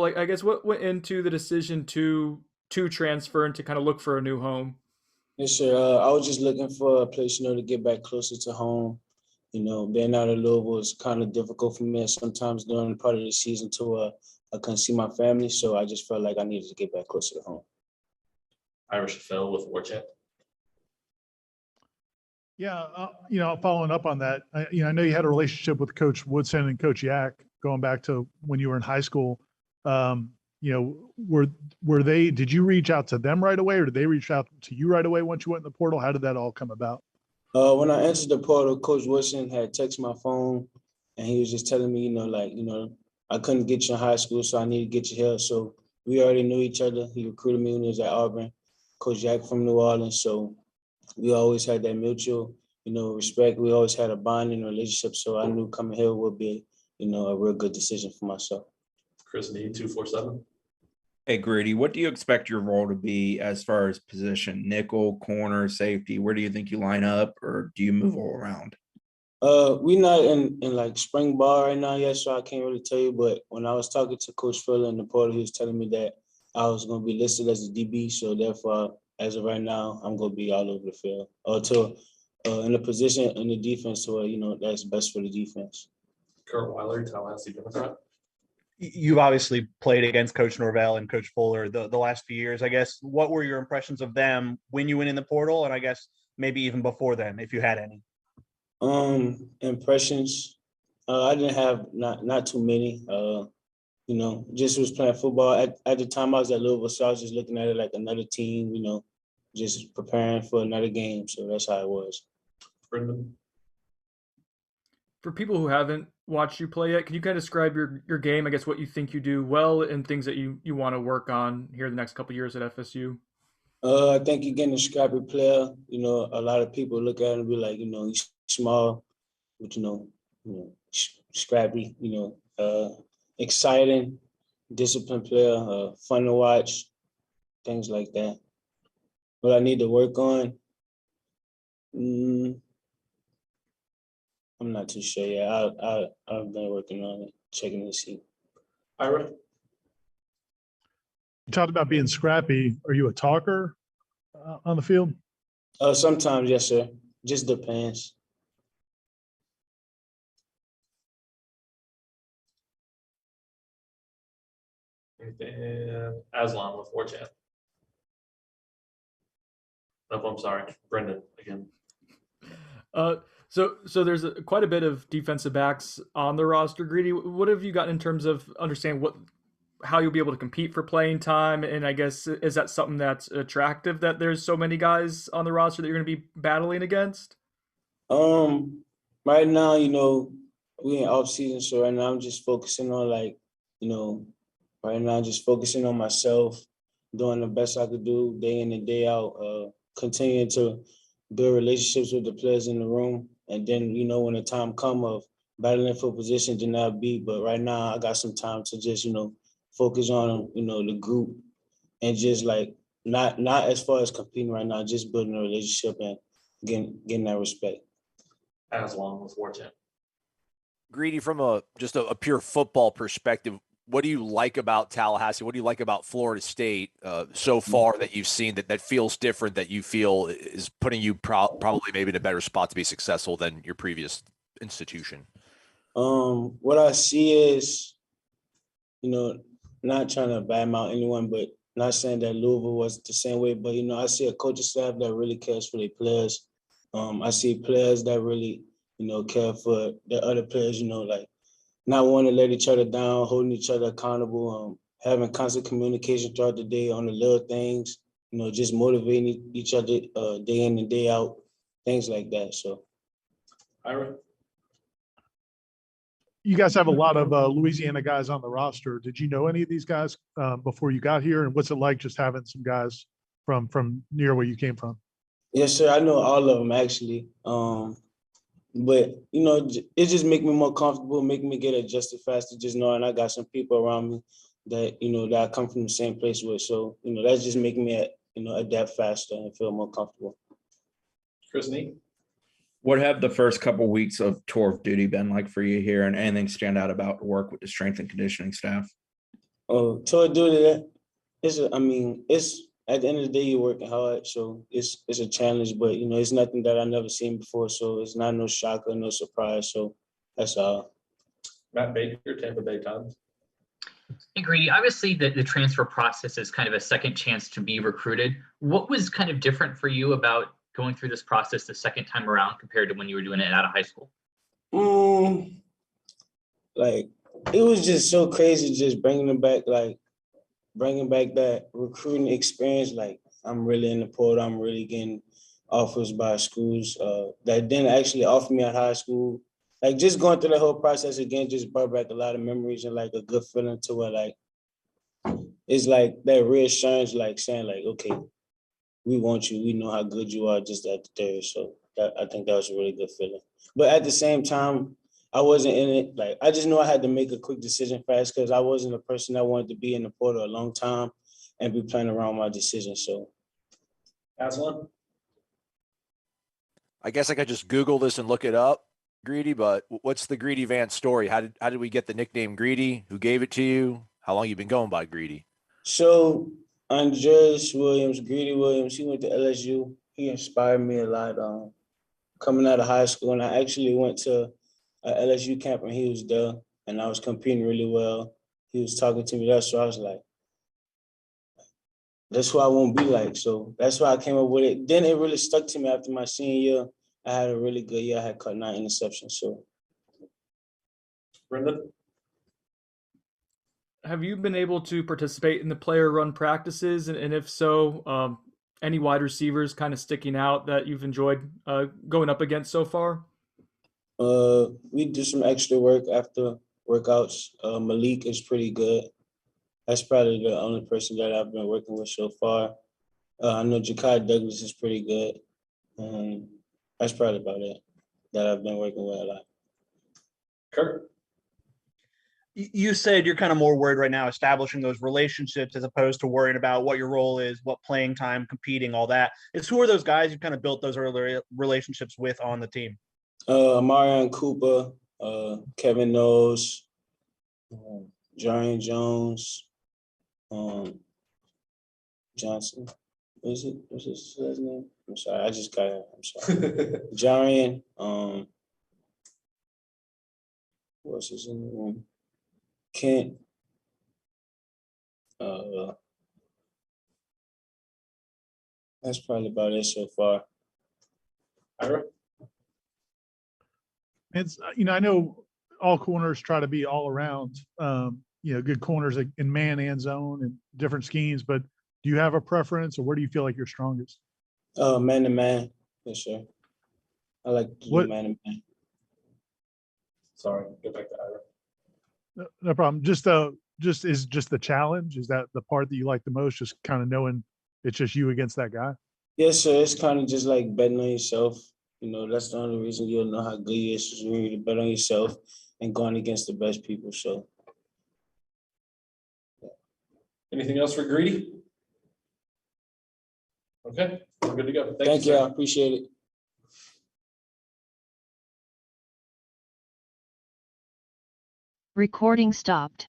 Like, I guess what went into the decision to transfer and to kind of look for a new home? Yes, sir. I was just looking for a place, to get back closer to home. Being out of Louisville was kind of difficult for me sometimes during part of the season to I couldn't see my family, so I just felt like I needed to get back closer to home. Irish Phil with Warchant. Yeah, following up on that, I know you had a relationship with Coach Woodson and Coach Yak going back to when you were in high school. Were they? Did you reach out to them right away, or did they reach out to you right away once you went in the portal? How did that all come about? When I entered the portal, Coach Woodson had texted my phone, and he was just telling me, I couldn't get you in high school, so I need to get you here. So we already knew each other. He recruited me when he was at Auburn. Coach Yak from New Orleans, so we always had that mutual, respect. We always had a bonding relationship, so I knew coming here would be, a real good decision for myself. Chris Need 247. Hey, Greedy, what do you expect your role to be as far as position? Nickel, corner, safety? Where do you think you line up, or do you move all around? We're not in like spring ball right now yet, so I can't really tell you. But when I was talking to Coach Phil in the portal, he was telling me that I was going to be listed as a DB. So therefore, as of right now, I'm going to be all over the field, or in a position in the defense where that's best for the defense. Kurt Weiler, Tallahassee Democrat. You've obviously played against Coach Norvell and Coach Fuller the last few years. I guess, what were your impressions of them when you went in the portal, and I guess maybe even before then, if you had any? Impressions. I didn't have not too many. Just was playing football. At the time I was at Louisville, so I was just looking at it like another team, just preparing for another game. So that's how it was. Brendan. For people who haven't watched you play yet, can you kind of describe your game? I guess what you think you do well and things that you want to work on here the next couple of years at FSU. I think you're getting a scrappy player. A lot of people look at him and be like, he's small, but scrappy. Exciting, disciplined player, fun to watch, things like that. What I need to work on, I'm not too sure yet. I've been working on it, checking to see. Ira. You talked about being scrappy. Are you a talker on the field? Sometimes, yes, sir. Just depends. And Aslan with Warchant. Oh, I'm sorry, Brendan again. So there's quite a bit of defensive backs on the roster. Greedy, what have you got in terms of understanding how you'll be able to compete for playing time? And I guess, is that something that's attractive that there's so many guys on the roster that you're going to be battling against? Right now, we in off season, so right now I'm just focusing on right now just focusing on myself, doing the best I could do day in and day out, continuing to build relationships with the players in the room. And then, when the time come of battling for position, then I'll be. But right now I got some time to just, focus on, the group and just not as far as competing right now, just building a relationship and getting that respect. Aslan with Warchant. Greedy, from just a pure football perspective, what do you like about Tallahassee? What do you like about Florida State so far that you've seen that feels different, that you feel is putting you probably maybe in a better spot to be successful than your previous institution? What I see is, not trying to badmouth anyone, but not saying that Louisville was the same way, but, I see a coaching staff that really cares for their players. I see players that really, care for the other players, not wanting to let each other down, holding each other accountable, having constant communication throughout the day on the little things, just motivating each other day in and day out, things like that. So, Ira. You guys have a lot of Louisiana guys on the roster. Did you know any of these guys before you got here? And what's it like just having some guys from near where you came from? Yes, sir. I know all of them, actually. But, it just make me more comfortable, make me get adjusted faster, just knowing I got some people around me that, that I come from the same place with. So, that's just making me, adapt faster and feel more comfortable. Chris Nee. What have the first couple weeks of tour of duty been like for you here, and anything stand out about work with the strength and conditioning staff? Oh, to do that, I mean, it's at the end of the day, you're working hard, so it's a challenge. But you know, it's nothing that I've never seen before, so it's not no shock or no surprise. So that's all. Matt Baker, Tampa Bay Times. Hey, Greedy, obviously the transfer process is kind of a second chance to be recruited. What was kind of different for you about going through this process the second time around compared to when you were doing it out of high school? Like, it was just so crazy just bringing back that recruiting experience. Like, I'm really in the portal. I'm really getting offers by schools that didn't actually offer me at high school. Like, just going through the whole process again just brought back a lot of memories and like a good feeling to where like it's like that reassurance, like saying like, okay, we want you. We know how good you are just at the third. So I think that was a really good feeling. But at the same time, I wasn't in it. Like, I just knew I had to make a quick decision fast because I wasn't a person that wanted to be in the portal a long time and be playing around my decision. So Aslan. I guess I could just Google this and look it up, Greedy, but what's the Greedy Vance story? How did we get the nickname Greedy? Who gave it to you? How long you been going by Greedy? So Andres Williams, Greedy Williams, he went to LSU. He inspired me a lot coming out of high school. And I actually went to an LSU camp and he was there and I was competing really well. He was talking to me there. So I was like, that's who I won't be like. So that's why I came up with it. Then it really stuck to me after my senior year. I had a really good year. I had caught 9 interceptions. So Brendan. Have you been able to participate in the player run practices? And if so, any wide receivers kind of sticking out that you've enjoyed going up against so far? we do some extra work after workouts. Malik is pretty good. That's probably the only person that I've been working with so far. I know Jakai Douglas is pretty good. That's probably about it that I've been working with a lot. Kurt. You said you're kind of more worried right now establishing those relationships as opposed to worrying about what your role is, what playing time, competing, all that. Who are those guys you kind of built those early relationships with on the team? Marion Cooper, Kevin Noles, Jarian Jones, Johnson. What's his name? I'm sorry, I just got it. I'm sorry. Jarian, what's his name? Kent. That's probably about it so far. Ira. It's, I know all corners try to be all around, good corners in man and zone and different schemes, but do you have a preference or where do you feel like you're strongest? Man to man, yes, sir. I like to do man to man. Sorry, get back to Ira. No problem. Just the challenge. Is that the part that you like the most? Just kind of knowing it's just you against that guy? Yes, sir. It's kind of just like betting on yourself. That's the only reason you'll know how good you is when you bet on yourself and going against the best people. So, Anything else for Greedy? Okay, we're good to go. thank you. sir. I appreciate it. Recording stopped.